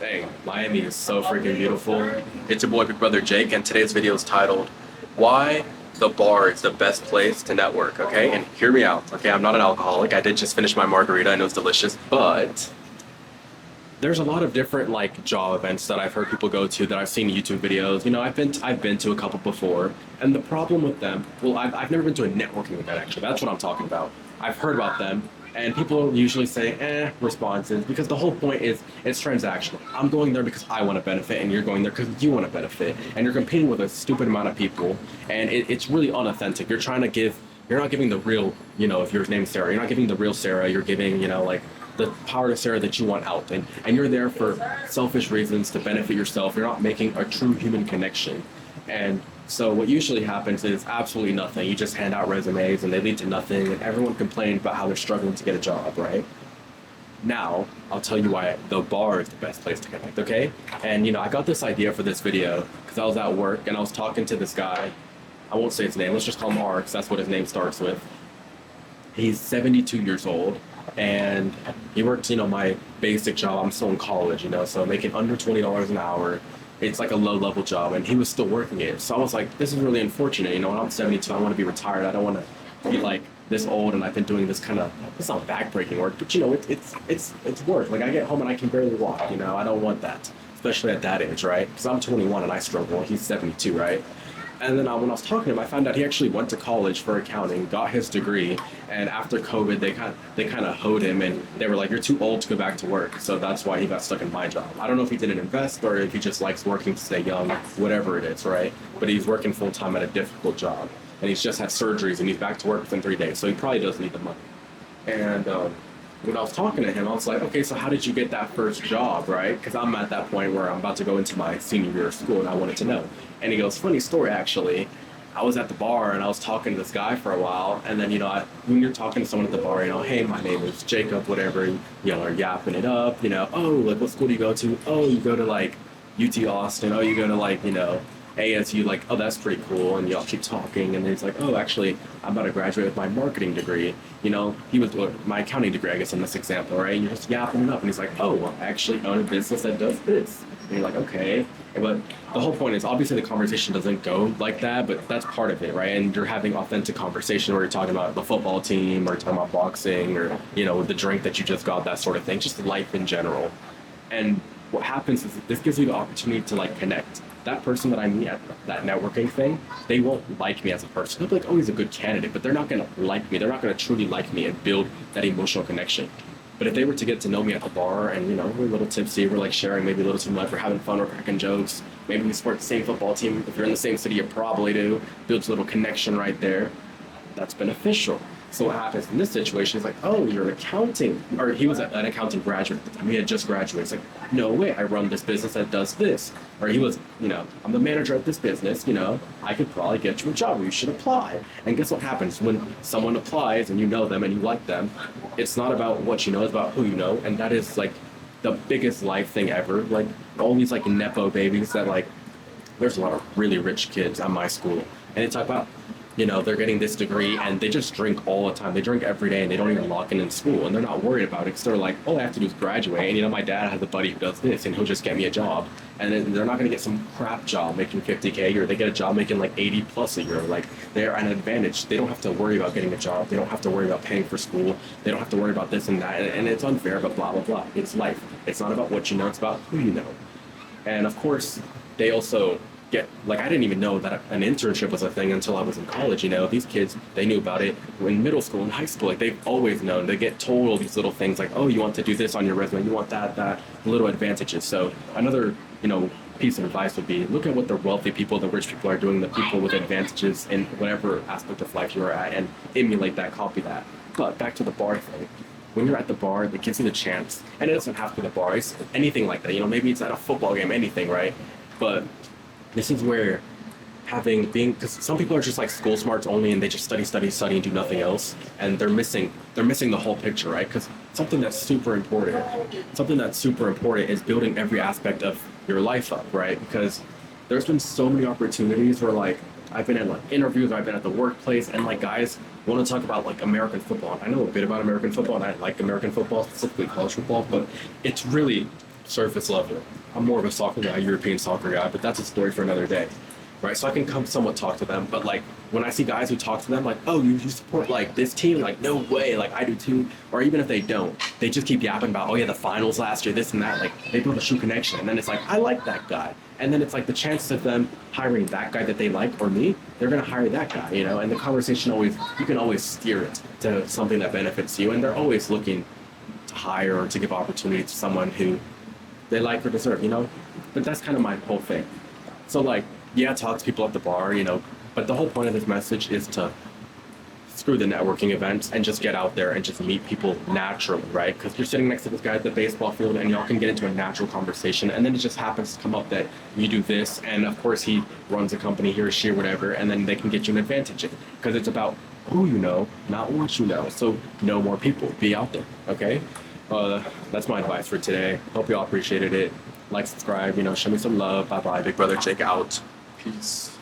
Dang, Miami is so freaking beautiful. It's your boy, Big Brother Jake, and today's video is titled, Why the Bar is the Best Place to Network, okay? And hear me out, okay? I'm not an alcoholic. I did just finish my margarita. I know it's delicious, but there's a lot of different like job events that I've heard people go to that I've seen YouTube videos. I've been to a couple before, and the problem with them, well, I've never been to a networking event actually. That's what I'm talking about. I've heard about them, and people usually say, responses, because the whole point is it's transactional. I'm going there because I want to benefit, and you're going there because you want to benefit, and you're competing with a stupid amount of people, and it's really unauthentic. You're not giving the real, if your name's Sarah, you're not giving the real Sarah. You're giving, like the power to Sarah that you want out, and you're there for selfish reasons to benefit yourself. You're not making a true human connection. And so what usually happens is absolutely nothing. You just hand out resumes and they lead to nothing, and everyone complains about how they're struggling to get a job, right? Now, I'll tell you why the bar is the best place to connect, okay? And I got this idea for this video because I was at work and I was talking to this guy. I won't say his name, let's just call him R because that's what his name starts with. He's 72 years old, and he works, my basic job. I'm still in college, so making under $20 an hour. It's like a low-level job, and he was still working it. So I was like, this is really unfortunate. When I'm 72, I want to be retired. I don't want to be like this old, and I've been doing this kind of, it's not backbreaking work, but it's work. Like I get home and I can barely walk. I don't want that, especially at that age, right? Because I'm 21 and I struggle. He's 72, right? And then when I was talking to him, I found out he actually went to college for accounting, got his degree, and after COVID, they kind of hoed him, and they were like, "You're too old to go back to work." So that's why he got stuck in my job. I don't know if he didn't invest or if he just likes working to stay young, whatever it is, right? But he's working full time at a difficult job, and he's just had surgeries, and he's back to work within 3 days. So he probably does need the money. And when I was talking to him, I was like, okay, so how did you get that first job, right? Because I'm at that point where I'm about to go into my senior year of school, and I wanted to know. And he goes, funny story, actually. I was at the bar, and I was talking to this guy for a while, and then, when you're talking to someone at the bar, hey, my name is Jacob, whatever, are yapping it up, oh, like, what school do you go to? Oh, you go to, like, UT Austin. Oh, you go to, like, ASU, like, oh, that's pretty cool, and y'all keep talking, and he's like, oh, actually, I'm about to graduate with my marketing degree. He was my accounting degree, I guess, in this example, right? And you're just yapping it up, and he's like, oh, well, I actually own a business that does this. And you're like, okay. But the whole point is, obviously, the conversation doesn't go like that, but that's part of it, right? And you're having authentic conversation where you're talking about the football team, or you're talking about boxing, or, the drink that you just got, that sort of thing, just life in general. And what happens is this gives you the opportunity to, like, connect. That person that I meet at that networking thing, they won't like me as a person. They'll be like, oh, he's a good candidate, but they're not going to like me. They're not going to truly like me and build that emotional connection. But if they were to get to know me at the bar and, we're a little tipsy, we're like sharing maybe a little too much, we're having fun, we're cracking jokes, maybe we support the same football team. If you're in the same city, you probably do. Builds a little connection right there. That's beneficial. So what happens in this situation is like, oh, you're an accounting, or he was an accounting graduate at the time. He had just graduated. It's like, no way, I run this business that does this. Or he was, I'm the manager of this business, I could probably get you a job. You should apply. And guess what happens when someone applies and you know them and you like them? It's not about what you know, it's about who you know. And that is like the biggest life thing ever. Like all these like Nepo babies that like, there's a lot of really rich kids at my school. And they talk about, they're getting this degree and they just drink all the time. They drink every day and they don't even lock in school, and they're not worried about it because they're like, all I have to do is graduate. And my dad has a buddy who does this and he'll just get me a job. And then they're not going to get some crap job making 50K a year. They get a job making like 80 plus a year. Like they're at an advantage. They don't have to worry about getting a job. They don't have to worry about paying for school. They don't have to worry about this and that. And it's unfair, but blah, blah, blah. It's life. It's not about what you know. It's about who you know. And of course, they also I didn't even know that an internship was a thing until I was in college. These kids, they knew about it in middle school and high school. Like they've always known. They get told all these little things like, oh, you want to do this on your resume, you want that little advantages. So another, piece of advice would be look at what the wealthy people, the rich people are doing, the people with advantages in whatever aspect of life you're at, and emulate that, copy that. But back to the bar thing. When you're at the bar, it gives you the chance, and it doesn't have to be the bar, it's anything like that. Maybe it's at a football game, anything, right? But this is where because some people are just like school smarts only and they just study and do nothing else, and they're missing the whole picture, right? Because something that's super important is building every aspect of your life up, right? Because there's been so many opportunities where like I've been in like interviews, I've been at the workplace, and like guys want to talk about like American football. I know a bit about American football, and I like American football, specifically college football, but it's really surface level. I'm more of a soccer guy, European soccer guy, but that's a story for another day, right? So I can come somewhat talk to them, but like when I see guys who talk to them, like, oh, you support like this team? Like, no way, like I do too. Or even if they don't, they just keep yapping about, oh yeah, the finals last year, this and that. Like they build a true connection, and then it's like, I like that guy, and then it's like the chances of them hiring that guy that they like or me, they're gonna hire that guy, you know. And the conversation always, you can always steer it to something that benefits you, and they're always looking to hire or to give opportunity to someone who they like or deserve, you know? But that's kind of my whole thing. So like, yeah, talk to people at the bar, you know, but the whole point of this message is to screw the networking events and just get out there and just meet people naturally, right? Because you're sitting next to this guy at the baseball field and y'all can get into a natural conversation, and then it just happens to come up that you do this, and of course he runs a company, he or she or whatever, and then they can get you an advantage because it's about who you know, not what you know. So know more people, be out there, okay? That's my advice for today. Hope y'all appreciated it. Like, subscribe, you know, show me some love. Bye bye. Big brother Jake out. Peace.